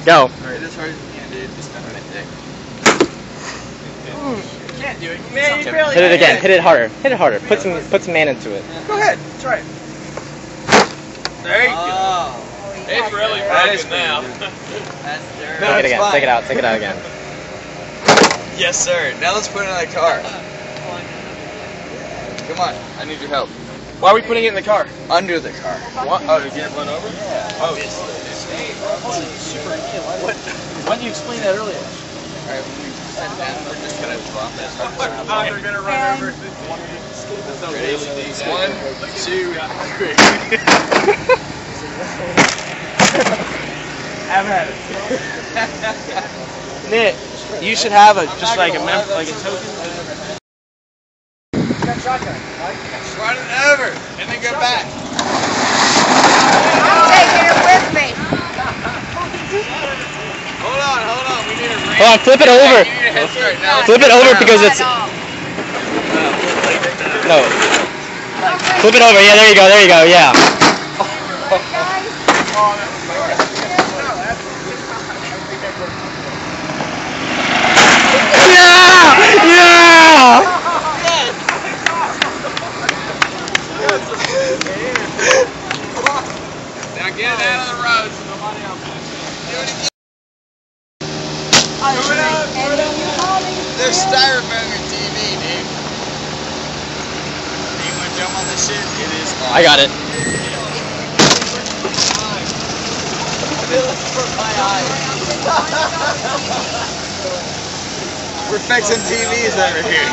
Go. Alright, as hard as you can, dude. Just kind of right there. You can't do it. Man, you barely Hit it again. Hit it harder. Hit it harder. Put some man into it. Go ahead. Try it. There you go. It's really broken now. That's dirty. Take it again. Take it out. Take it out again. Yes, sir. Now let's put it in the car. Come on. I need your help. Why are we putting it in the car? Under the car. What? Oh, to get it run over? Oh, why didn't you explain that earlier? Alright, when we set it down, we're just gonna bump it. They're gonna run over. Ready? 1, 2, 3. Have at it. Nick, you should have just like a token. Just run it over, and then go back. I'm taking it with me. Hold on. We need a ramp. Hold on. Flip it over. You need a head start now. Flip it over because it's no. Flip it over. Yeah, there you go. There you go. Yeah. Now get it out of the road so nobody else do it again. There's styrofoam in TV, dude. You want to jump on this shit? It is awesome. I got it. We're fixing TVs over here.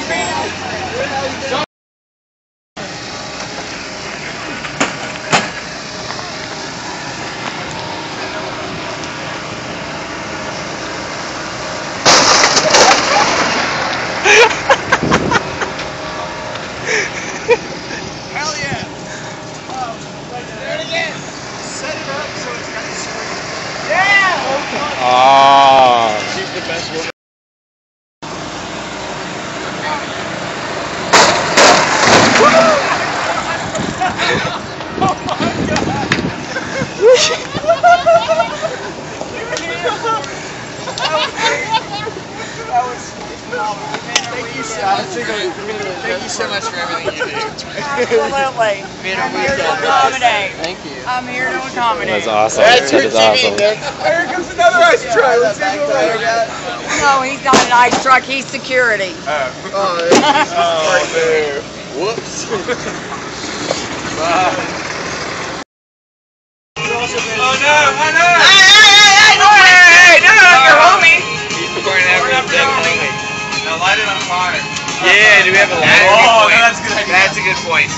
Hell yeah! Do it again. Set it up so it's got the screen. Yeah! Oh. She's the best woman. Thank you so much for everything you do. Absolutely. I'm here to accommodate. Thank you. I'm here to accommodate. That's awesome. That is awesome. Here comes another ice truck. Let's see what we got. No, he's not an ice truck. He's security. Whoops. Oh no! Hey, no, you're homie. He's pouring everything. Now light it on fire. Yeah, do we have a lighter? Oh, no, that's a good idea. That's a good point.